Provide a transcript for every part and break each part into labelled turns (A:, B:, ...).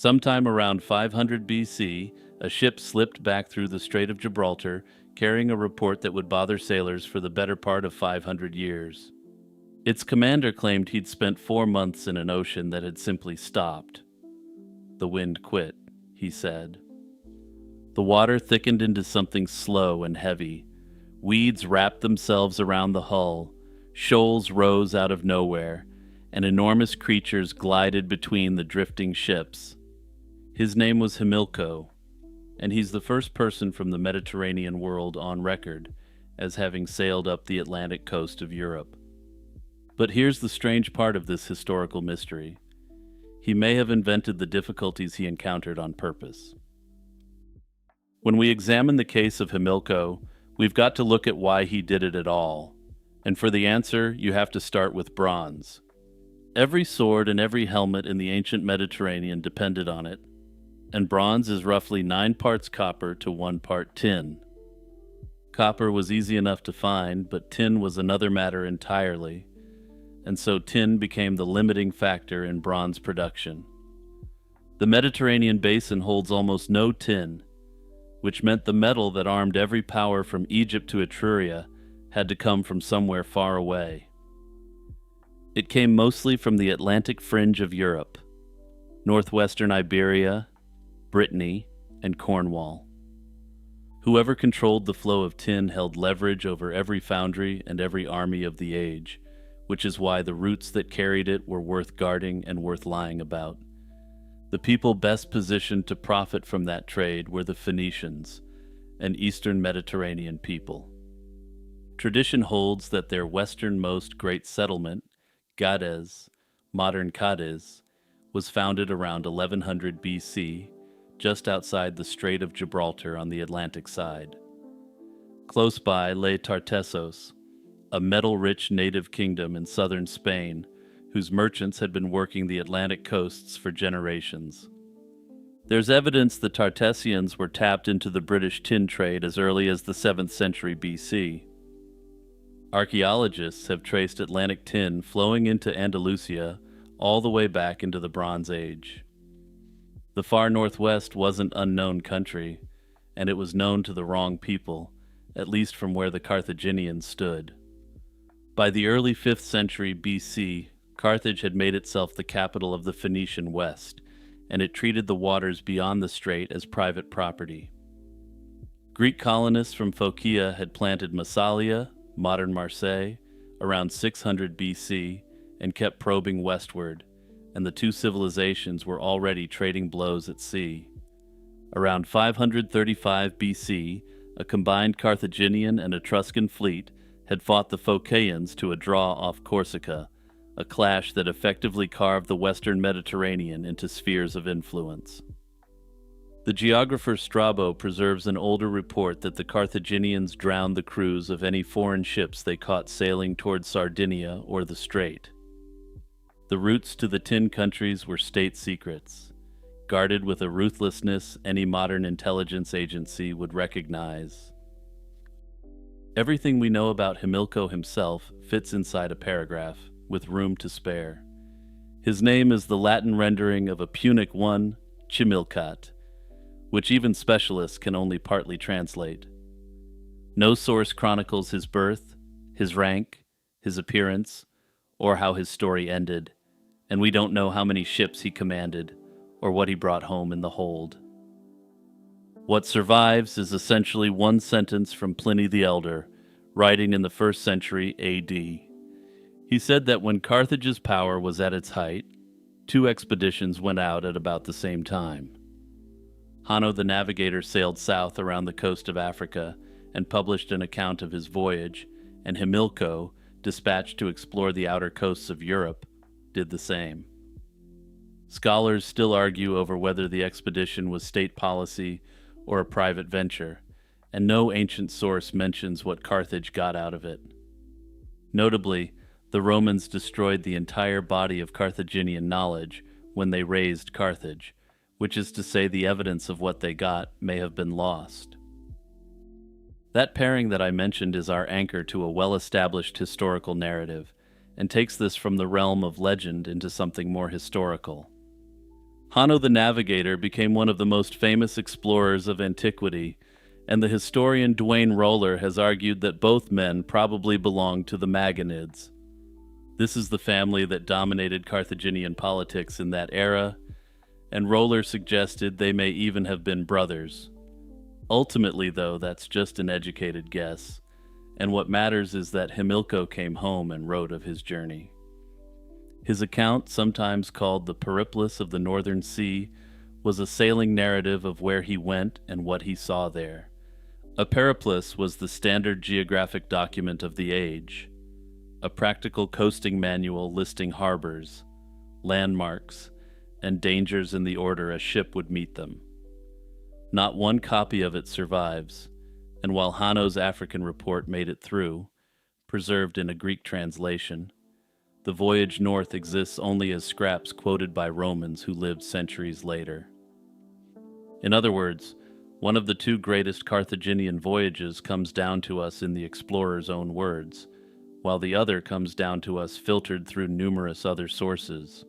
A: Sometime around 500 BC, a ship slipped back through the Strait of Gibraltar, carrying a report that would bother sailors for the better part of 500 years. Its commander claimed he'd spent 4 months in an ocean that had simply stopped. The wind quit, he said. The water thickened into something slow and heavy. Weeds wrapped themselves around the hull, shoals rose out of nowhere, and enormous creatures glided between the drifting ships. His name was Himilco, and he's the first person from the Mediterranean world on record as having sailed up the Atlantic coast of Europe. But here's the strange part of this historical mystery. He may have invented the difficulties he encountered on purpose. When we examine the case of Himilco, we've got to look at why he did it at all. And for the answer, you have to start with bronze. Every sword and every helmet in the ancient Mediterranean depended on it, and bronze is roughly 9 parts copper to 1 part tin. Copper was easy enough to find, but tin was another matter entirely, and so tin became the limiting factor in bronze production. The Mediterranean basin holds almost no tin, which meant the metal that armed every power from Egypt to Etruria had to come from somewhere far away. It came mostly from the Atlantic fringe of Europe, northwestern Iberia, Brittany, and Cornwall. Whoever controlled the flow of tin held leverage over every foundry and every army of the age, which is why the routes that carried it were worth guarding and worth lying about. The people best positioned to profit from that trade were the Phoenicians, an eastern Mediterranean people. Tradition holds that their westernmost great settlement, Gades, modern Cadiz, was founded around 1100 BC, just outside the Strait of Gibraltar on the Atlantic side. Close by lay Tartessos, a metal-rich native kingdom in southern Spain, whose merchants had been working the Atlantic coasts for generations. There's evidence the Tartessians were tapped into the British tin trade as early as the 7th century BC. Archaeologists have traced Atlantic tin flowing into Andalusia all the way back into the Bronze Age. The far northwest wasn't unknown country, and it was known to the wrong people, at least from where the Carthaginians stood. By the early 5th century BC, Carthage had made itself the capital of the Phoenician West, and it treated the waters beyond the strait as private property. Greek colonists from Phocaea had planted Massalia, modern Marseille, around 600 BC, and kept probing westward, and the two civilizations were already trading blows at sea. Around 535 BC, a combined Carthaginian and Etruscan fleet had fought the Phocaeans to a draw off Corsica, a clash that effectively carved the western Mediterranean into spheres of influence. The geographer Strabo preserves an older report that the Carthaginians drowned the crews of any foreign ships they caught sailing toward Sardinia or the Strait. The routes to the tin countries were state secrets, guarded with a ruthlessness any modern intelligence agency would recognize. Everything we know about Himilco himself fits inside a paragraph, with room to spare. His name is the Latin rendering of a Punic one, Chimilcat, which even specialists can only partly translate. No source chronicles his birth, his rank, his appearance, or how his story ended, and we don't know how many ships he commanded, or what he brought home in the hold. What survives is essentially one sentence from Pliny the Elder, writing in the 1st century AD. He said that when Carthage's power was at its height, 2 expeditions went out at about the same time. Hanno the Navigator sailed south around the coast of Africa and published an account of his voyage, and Himilco, dispatched to explore the outer coasts of Europe, did the same. Scholars still argue over whether the expedition was state policy or a private venture, and no ancient source mentions what Carthage got out of it. Notably, the Romans destroyed the entire body of Carthaginian knowledge when they razed Carthage, which is to say the evidence of what they got may have been lost. That pairing that I mentioned is our anchor to a well-established historical narrative, and takes this from the realm of legend into something more historical. Hanno the Navigator became one of the most famous explorers of antiquity, and the historian Dwayne Roller has argued that both men probably belonged to the Magonids. This is the family that dominated Carthaginian politics in that era, and Roller suggested they may even have been brothers. Ultimately, though, that's just an educated guess, and what matters is that Himilco came home and wrote of his journey. His account, sometimes called the Periplus of the Northern Sea, was a sailing narrative of where he went and what he saw there. A periplus was the standard geographic document of the age, a practical coasting manual listing harbors, landmarks, and dangers in the order a ship would meet them. Not one copy of it survives, and while Hanno's African report made it through, preserved in a Greek translation, the voyage north exists only as scraps quoted by Romans who lived centuries later. In other words, one of the two greatest Carthaginian voyages comes down to us in the explorer's own words, while the other comes down to us filtered through numerous other sources.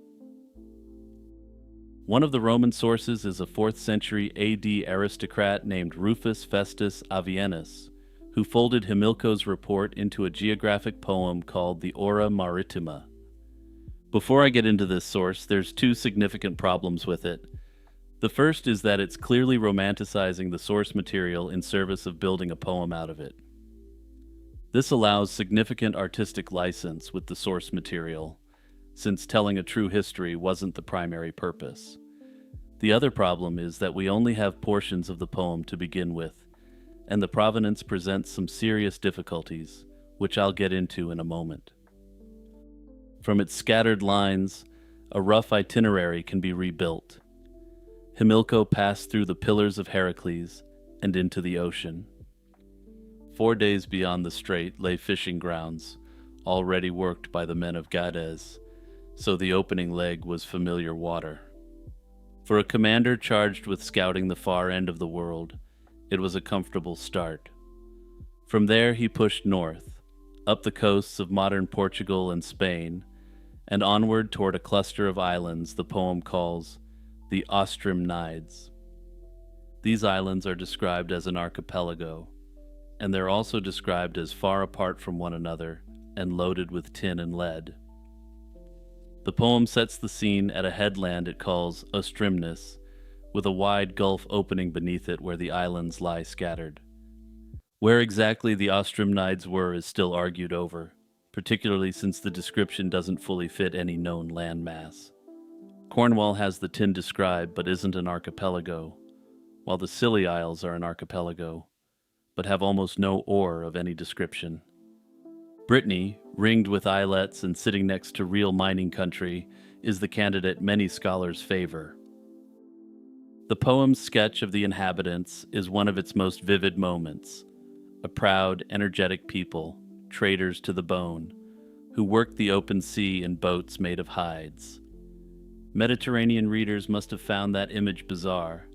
A: One of the Roman sources is a 4th century AD aristocrat named Rufus Festus Avienus, who folded Himilco's report into a geographic poem called the Ora Maritima. Before I get into this source, there's two significant problems with it. The first is that it's clearly romanticizing the source material in service of building a poem out of it. This allows significant artistic license with the source material, since telling a true history wasn't the primary purpose. The other problem is that we only have portions of the poem to begin with, and the provenance presents some serious difficulties, which I'll get into in a moment. From its scattered lines, a rough itinerary can be rebuilt. Himilco passed through the Pillars of Heracles and into the ocean. 4 days beyond the strait lay fishing grounds, already worked by the men of Gades, so the opening leg was familiar water. For a commander charged with scouting the far end of the world, it was a comfortable start. From there he pushed north, up the coasts of modern Portugal and Spain, and onward toward a cluster of islands the poem calls the Ostrimnides. These islands are described as an archipelago, and they're also described as far apart from one another and loaded with tin and lead. The poem sets the scene at a headland it calls Ostrimnus, with a wide gulf opening beneath it where the islands lie scattered. Where exactly the Ostrimnides were is still argued over, particularly since the description doesn't fully fit any known landmass. Cornwall has the tin described but isn't an archipelago, while the Scilly Isles are an archipelago, but have almost no ore of any description. Brittany, ringed with islets and sitting next to real mining country, is the candidate many scholars favor. The poem's sketch of the inhabitants is one of its most vivid moments. A proud, energetic people, traders to the bone, who worked the open sea in boats made of hides. Mediterranean readers must have found that image bizarre.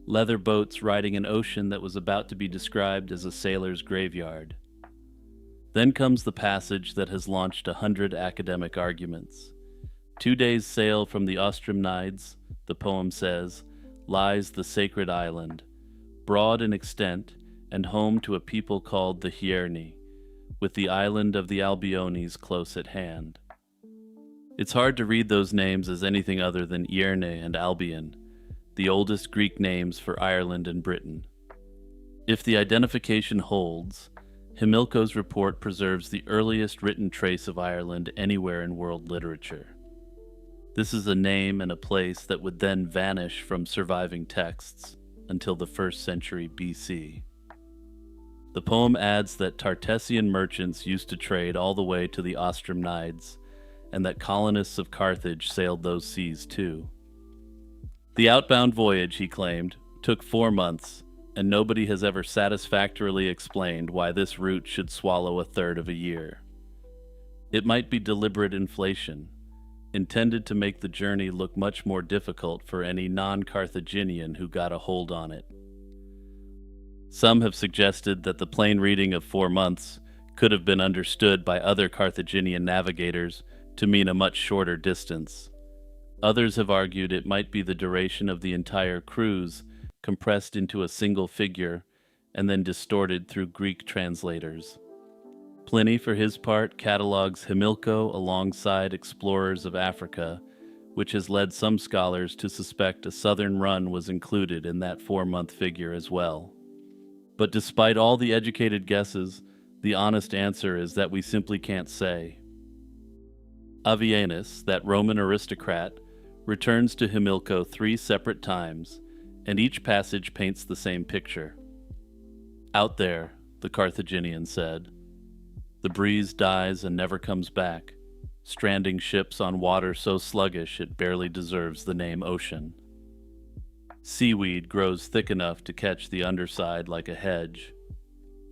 A: Leather boats riding an ocean that was about to be described as a sailor's graveyard. Then comes the passage that has launched 100 academic arguments. 2 days' sail from the Ostrimnides, the poem says, lies the sacred island, broad in extent and home to a people called the Hierni, with the island of the Albiones close at hand. It's hard to read those names as anything other than Ierne and Albion, the oldest Greek names for Ireland and Britain. If the identification holds, Himilco's report preserves the earliest written trace of Ireland anywhere in world literature. This is a name and a place that would then vanish from surviving texts until the 1st century BC. The poem adds that Tartessian merchants used to trade all the way to the Ostrimnides, and that colonists of Carthage sailed those seas too. The outbound voyage, he claimed, took 4 months, and nobody has ever satisfactorily explained why this route should swallow a third of a year. It might be deliberate inflation, intended to make the journey look much more difficult for any non-Carthaginian who got a hold on it. Some have suggested that the plain reading of 4 months could have been understood by other Carthaginian navigators to mean a much shorter distance. Others have argued it might be the duration of the entire cruise compressed into a single figure and then distorted through Greek translators. Pliny, for his part, catalogues Himilco alongside explorers of Africa, which has led some scholars to suspect a southern run was included in that 4-month figure as well. But despite all the educated guesses, the honest answer is that we simply can't say. Avienus, that Roman aristocrat, returns to Himilco 3 separate times, and each passage paints the same picture. Out there, the Carthaginian said, the breeze dies and never comes back, stranding ships on water so sluggish it barely deserves the name ocean. Seaweed grows thick enough to catch the underside like a hedge,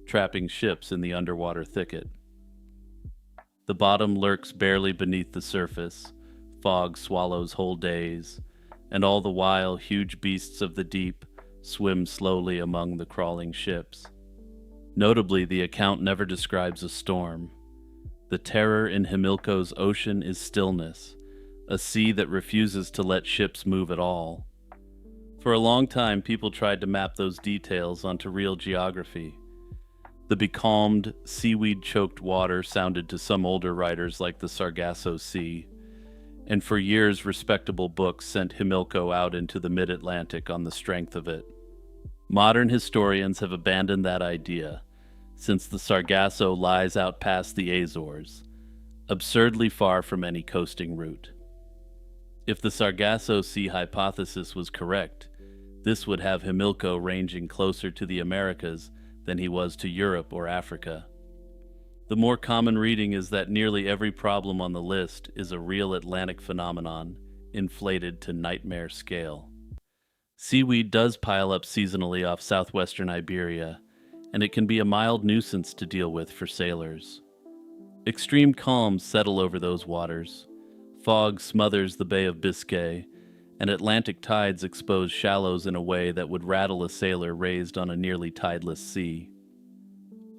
A: trapping ships in the underwater thicket. The bottom lurks barely beneath the surface, fog swallows whole days, and all the while huge beasts of the deep swim slowly among the crawling ships. Notably, the account never describes a storm. The terror in Himilco's ocean is stillness, a sea that refuses to let ships move at all. For a long time, people tried to map those details onto real geography. The becalmed, seaweed-choked water sounded to some older writers like the Sargasso Sea, and for years respectable books sent Himilco out into the mid-Atlantic on the strength of it. Modern historians have abandoned that idea, since the Sargasso lies out past the Azores, absurdly far from any coasting route. If the Sargasso Sea hypothesis was correct, this would have Himilco ranging closer to the Americas than he was to Europe or Africa. The more common reading is that nearly every problem on the list is a real Atlantic phenomenon, inflated to nightmare scale. Seaweed does pile up seasonally off southwestern Iberia, and it can be a mild nuisance to deal with for sailors. Extreme calms settle over those waters. Fog smothers the Bay of Biscay, and Atlantic tides expose shallows in a way that would rattle a sailor raised on a nearly tideless sea.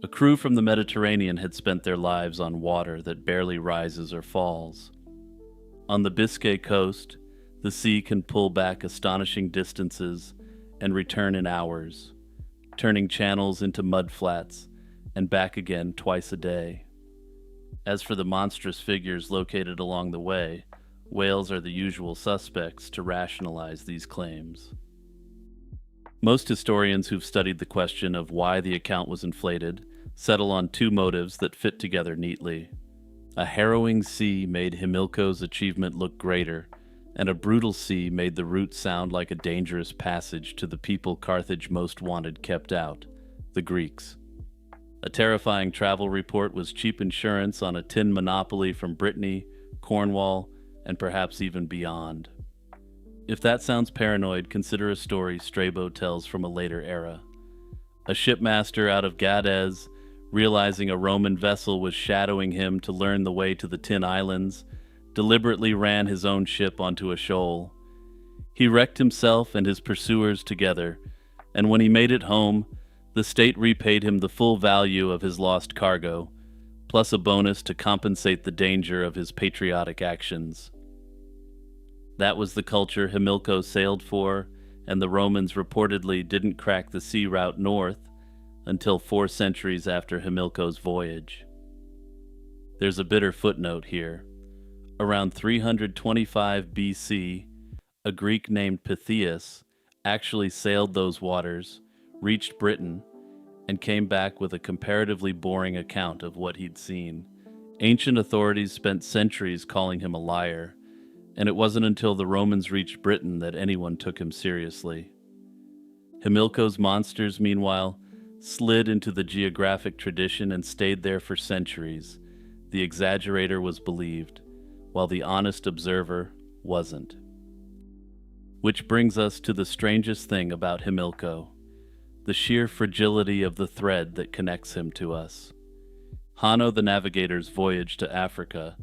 A: A crew from the Mediterranean had spent their lives on water that barely rises or falls. On the Biscay coast, the sea can pull back astonishing distances and return in hours, turning channels into mudflats and back again twice a day. As for the monstrous figures located along the way, whales are the usual suspects to rationalize these claims. Most historians who've studied the question of why the account was inflated settle on 2 motives that fit together neatly. A harrowing sea made Himilco's achievement look greater, and a brutal sea made the route sound like a dangerous passage to the people Carthage most wanted kept out, the Greeks. A terrifying travel report was cheap insurance on a tin monopoly from Brittany, Cornwall, and perhaps even beyond. If that sounds paranoid, consider a story Strabo tells from a later era. A shipmaster out of Gades, realizing a Roman vessel was shadowing him to learn the way to the Tin Islands, deliberately ran his own ship onto a shoal. He wrecked himself and his pursuers together, and when he made it home, the state repaid him the full value of his lost cargo, plus a bonus to compensate the danger of his patriotic actions. That was the culture Himilco sailed for, and the Romans reportedly didn't crack the sea route north until 4 centuries after Himilco's voyage. There's a bitter footnote here. Around 325 BC, a Greek named Pythias actually sailed those waters, reached Britain, and came back with a comparatively boring account of what he'd seen. Ancient authorities spent centuries calling him a liar, and it wasn't until the Romans reached Britain that anyone took him seriously. Himilco's monsters, meanwhile, slid into the geographic tradition and stayed there for centuries. The exaggerator was believed, while the honest observer wasn't. Which brings us to the strangest thing about Himilco, the sheer fragility of the thread that connects him to us. Hanno the Navigator's voyage to Africa,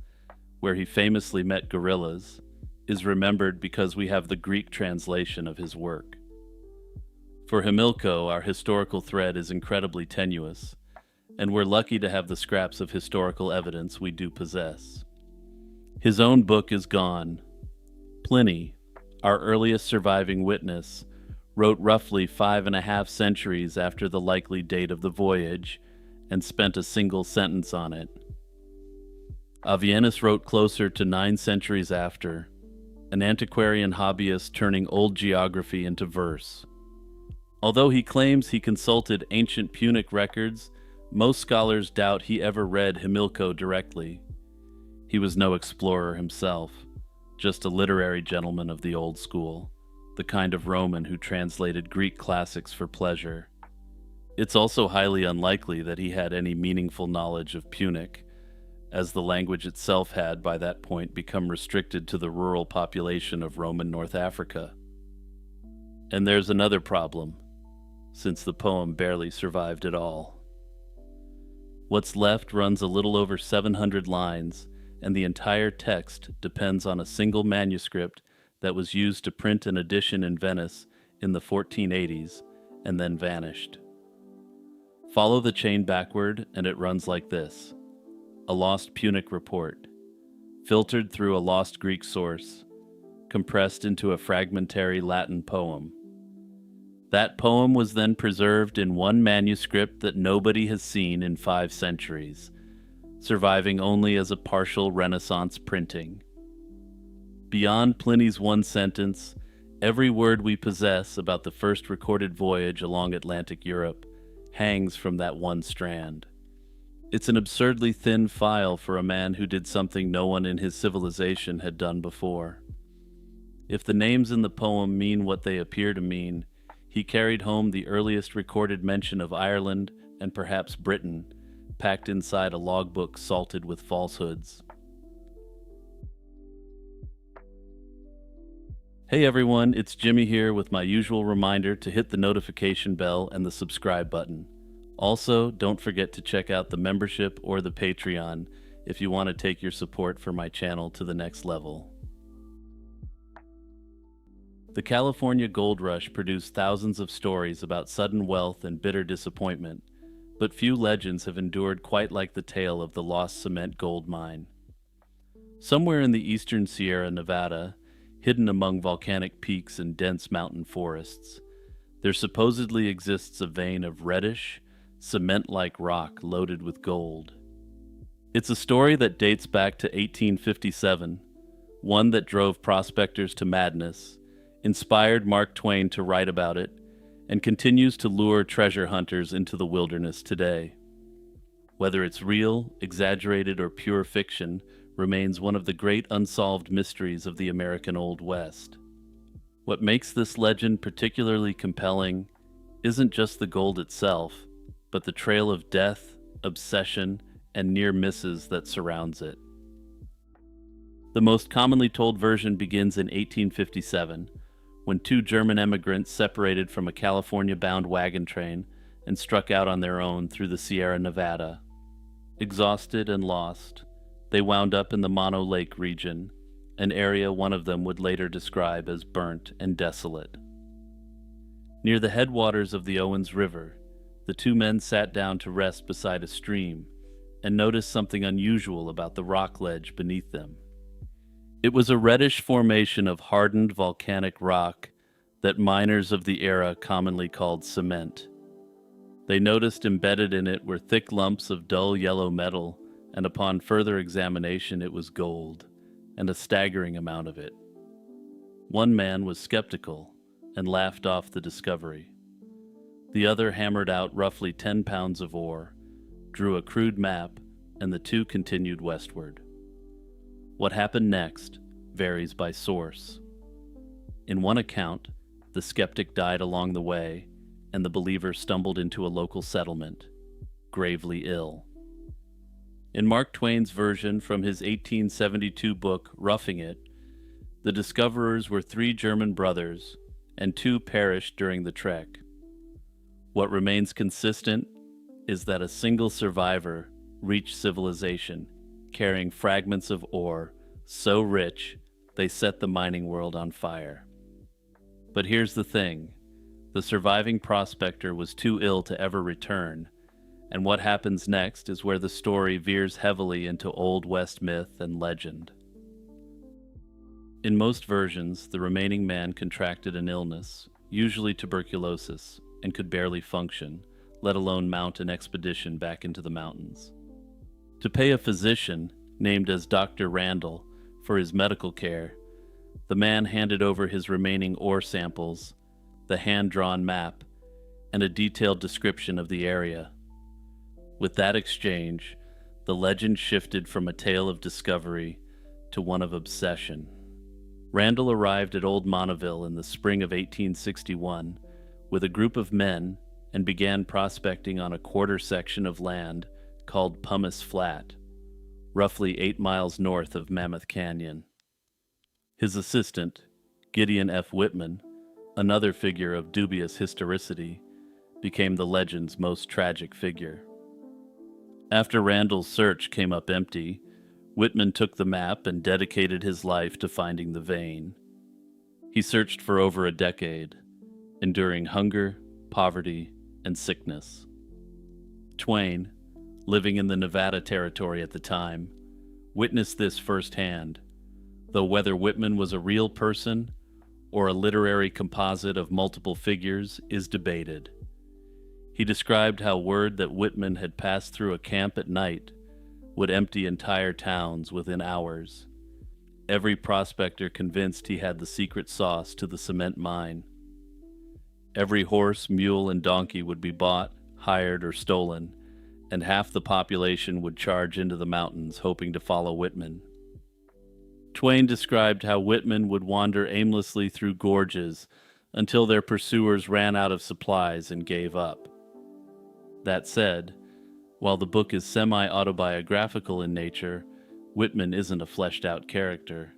A: where he famously met gorillas, is remembered because we have the Greek translation of his work. For Himilco, our historical thread is incredibly tenuous, and we're lucky to have the scraps of historical evidence we do possess. His own book is gone, Pliny, our earliest surviving witness, wrote roughly 5.5 centuries after the likely date of the voyage and spent a single sentence on it. Avienus wrote closer to 9 centuries after, an antiquarian hobbyist turning old geography into verse. Although he claims he consulted ancient Punic records, most scholars doubt he ever read Himilco directly. He was no explorer himself, just a literary gentleman of the old school, the kind of Roman who translated Greek classics for pleasure. It's also highly unlikely that he had any meaningful knowledge of Punic, as the language itself had by that point become restricted to the rural population of Roman North Africa. And there's another problem, since the poem barely survived at all. What's left runs a little over 700 lines, and the entire text depends on a single manuscript that was used to print an edition in Venice in the 1480s and then vanished. Follow the chain backward, and it runs like this: a lost Punic report, filtered through a lost Greek source, compressed into a fragmentary Latin poem. That poem was then preserved in one manuscript that nobody has seen in 5 centuries, surviving only as a partial Renaissance printing. Beyond Pliny's one sentence, every word we possess about the first recorded voyage along Atlantic Europe hangs from that one strand. It's an absurdly thin file for a man who did something no one in his civilization had done before. If the names in the poem mean what they appear to mean, he carried home the earliest recorded mention of Ireland and perhaps Britain, packed inside a logbook salted with falsehoods. Hey everyone, it's Jimmy here with my usual reminder to hit the notification bell and the subscribe button. Also, don't forget to check out the membership or the Patreon if you want to take your support for my channel to the next level. The California Gold Rush produced thousands of stories about sudden wealth and bitter disappointment, but few legends have endured quite like the tale of the lost cement gold mine. Somewhere in the eastern Sierra Nevada, hidden among volcanic peaks and dense mountain forests, there supposedly exists a vein of reddish, cement-like rock loaded with gold. It's a story that dates back to 1857, one that drove prospectors to madness, inspired Mark Twain to write about it, and continues to lure treasure hunters into the wilderness today. Whether it's real, exaggerated, or pure fiction remains one of the great unsolved mysteries of the American Old West. What makes this legend particularly compelling isn't just the gold itself, but the trail of death, obsession, and near misses that surrounds it. The most commonly told version begins in 1857, when 2 German emigrants separated from a California-bound wagon train and struck out on their own through the Sierra Nevada. Exhausted and lost, they wound up in the Mono Lake region, an area one of them would later describe as burnt and desolate. Near the headwaters of the Owens River, the 2 men sat down to rest beside a stream and noticed something unusual about the rock ledge beneath them. It was a reddish formation of hardened volcanic rock that miners of the era commonly called cement. They noticed embedded in it were thick lumps of dull yellow metal, and upon further examination it was gold, and a staggering amount of it. One man was skeptical and laughed off the discovery. The other hammered out roughly 10 pounds of ore, drew a crude map, and the 2 continued westward. What happened next varies by source. In one account, the skeptic died along the way, and the believer stumbled into a local settlement, gravely ill. In Mark Twain's version from his 1872 book, Roughing It, the discoverers were 3 German brothers, and 2 perished during the trek. What remains consistent is that a single survivor reached civilization, carrying fragments of ore so rich they set the mining world on fire. But here's the thing: the surviving prospector was too ill to ever return, and what happens next is where the story veers heavily into Old West myth and legend. In most versions, the remaining man contracted an illness, usually tuberculosis, and could barely function, let alone mount an expedition back into the mountains. To pay a physician, named as Dr. Randall, for his medical care, the man handed over his remaining ore samples, the hand-drawn map, and a detailed description of the area. With that exchange, the legend shifted from a tale of discovery to one of obsession. Randall arrived at Old Monteville in the spring of 1861 with a group of men and began prospecting on a quarter section of land called Pumice Flat, roughly 8 miles north of Mammoth Canyon. His assistant, Gideon F. Whitman, another figure of dubious historicity, became the legend's most tragic figure. After Randall's search came up empty, Whitman took the map and dedicated his life to finding the vein. He searched for over a decade, enduring hunger, poverty, and sickness. Twain, living in the Nevada Territory at the time, witnessed this firsthand, though whether Whitman was a real person or a literary composite of multiple figures is debated. He described how word that Whitman had passed through a camp at night would empty entire towns within hours. Every prospector convinced he had the secret sauce to the cement mine. Every horse, mule, and donkey would be bought, hired, or stolen, and half the population would charge into the mountains hoping to follow Whitman. Twain described how Whitman would wander aimlessly through gorges until their pursuers ran out of supplies and gave up. That said, while the book is semi-autobiographical in nature, Whitman isn't a fleshed-out character.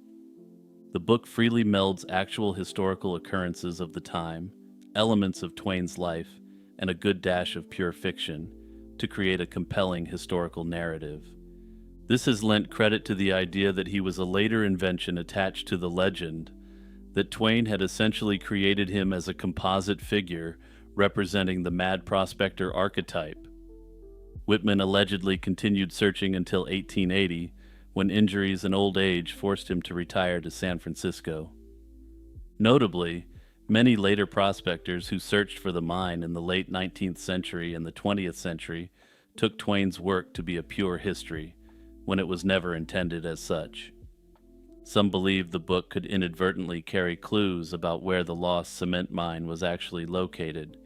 A: The book freely melds actual historical occurrences of the time, elements of Twain's life, and a good dash of pure fiction to create a compelling historical narrative. This has lent credit to the idea that he was a later invention attached to the legend, that Twain had essentially created him as a composite figure representing the mad prospector archetype. Whitman allegedly continued searching until 1880, when injuries and old age forced him to retire to San Francisco. Notably, many later prospectors who searched for the mine in the late 19th century and the 20th century took Twain's work to be a pure history, when it was never intended as such. Some believed the book could inadvertently carry clues about where the lost cement mine was actually located,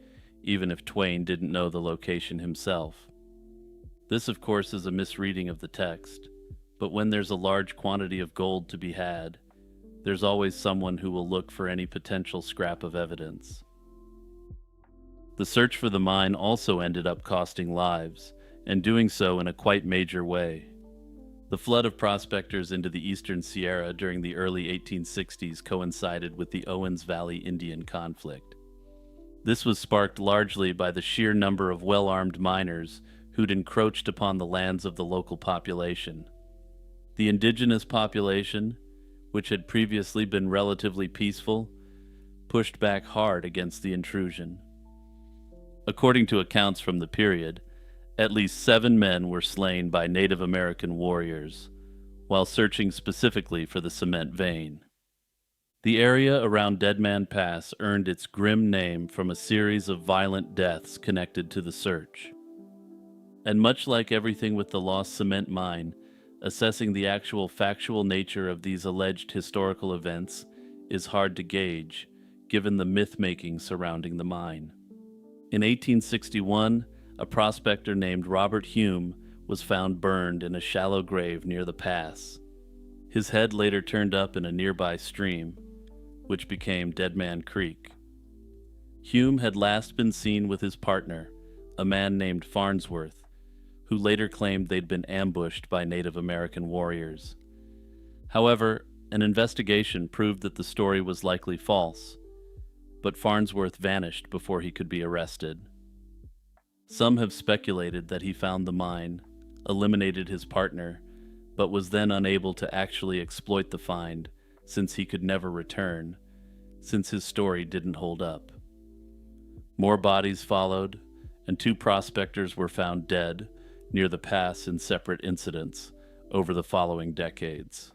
A: even if Twain didn't know the location himself. This, of course, is a misreading of the text, but when there's a large quantity of gold to be had, there's always someone who will look for any potential scrap of evidence. The search for the mine also ended up costing lives, and doing so in a quite major way. The flood of prospectors into the eastern Sierra during the early 1860s coincided with the Owens Valley Indian conflict. This was sparked largely by the sheer number of well-armed miners who'd encroached upon the lands of the local population. The indigenous population, which had previously been relatively peaceful, pushed back hard against the intrusion. According to accounts from the period, at least 7 men were slain by Native American warriors, while searching specifically for the cement vein. The area around Dead Man Pass earned its grim name from a series of violent deaths connected to the search. And much like everything with the lost cement mine, assessing the actual factual nature of these alleged historical events is hard to gauge, given the myth-making surrounding the mine. In 1861, a prospector named Robert Hume was found burned in a shallow grave near the pass. His head later turned up in a nearby stream, which became Dead Man Creek. Hume had last been seen with his partner, a man named Farnsworth, who later claimed they'd been ambushed by Native American warriors. However, an investigation proved that the story was likely false, but Farnsworth vanished before he could be arrested. Some have speculated that he found the mine, eliminated his partner, but was then unable to actually exploit the find since he could never return, since his story didn't hold up. More bodies followed, and 2 prospectors were found dead near the pass in separate incidents over the following decades.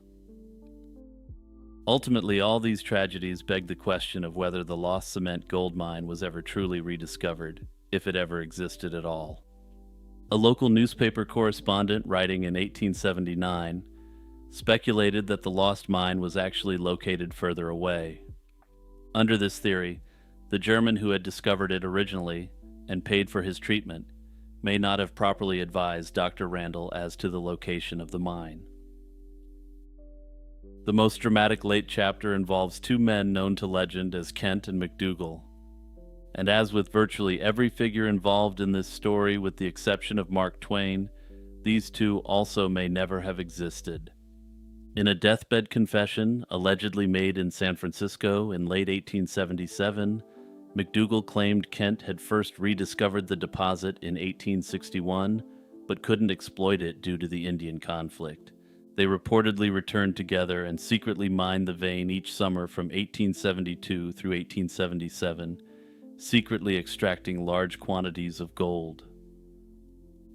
A: Ultimately, all these tragedies beg the question of whether the lost cement gold mine was ever truly rediscovered, if it ever existed at all. A local newspaper correspondent writing in 1879 speculated that the lost mine was actually located further away. Under this theory, the German who had discovered it originally and paid for his treatment may not have properly advised Dr. Randall as to the location of the mine. The most dramatic late chapter involves two men known to legend as Kent and McDougal. And as with virtually every figure involved in this story, with the exception of Mark Twain, these two also may never have existed. In a deathbed confession allegedly made in San Francisco in late 1877, McDougal claimed Kent had first rediscovered the deposit in 1861, but couldn't exploit it due to the Indian conflict. They reportedly returned together and secretly mined the vein each summer from 1872 through 1877, secretly extracting large quantities of gold.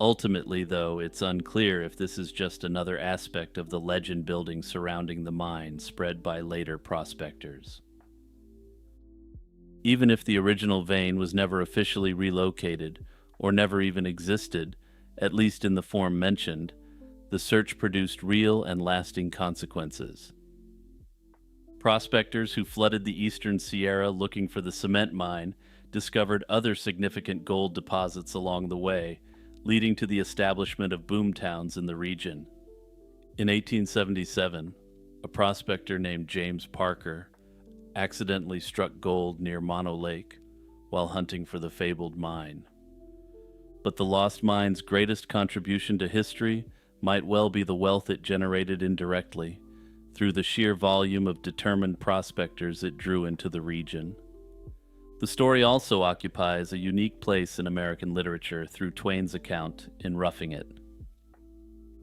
A: Ultimately, though, it's unclear if this is just another aspect of the legend building surrounding the mine spread by later prospectors. Even if the original vein was never officially relocated, or never even existed, at least in the form mentioned, the search produced real and lasting consequences. Prospectors who flooded the eastern Sierra looking for the cement mine discovered other significant gold deposits along the way, leading to the establishment of boom towns in the region. In 1877, a prospector named James Parker accidentally struck gold near Mono Lake while hunting for the fabled mine. But the lost mine's greatest contribution to history might well be the wealth it generated indirectly, through the sheer volume of determined prospectors it drew into the region. The story also occupies a unique place in American literature through Twain's account in Roughing It.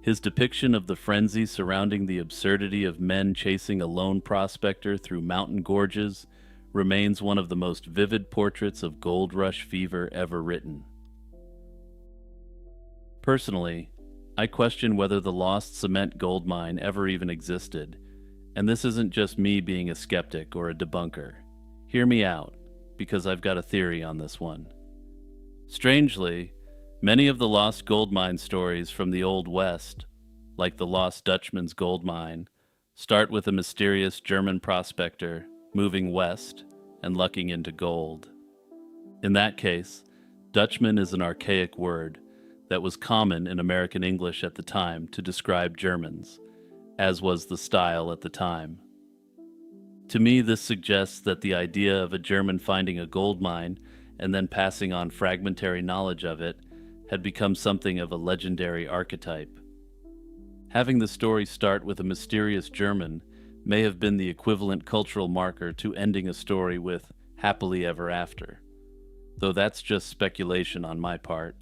A: His depiction of the frenzy surrounding the absurdity of men chasing a lone prospector through mountain gorges remains one of the most vivid portraits of gold rush fever ever written. Personally, I question whether the lost cement gold mine ever even existed, and this isn't just me being a skeptic or a debunker. Hear me out, because I've got a theory on this one. Strangely, many of the lost gold mine stories from the Old West, like the Lost Dutchman's gold mine, start with a mysterious German prospector moving west and lucking into gold. In that case, Dutchman is an archaic word that was common in American English at the time to describe Germans, as was the style at the time. To me, this suggests that the idea of a German finding a gold mine and then passing on fragmentary knowledge of it had become something of a legendary archetype. Having the story start with a mysterious German may have been the equivalent cultural marker to ending a story with happily ever after, though that's just speculation on my part.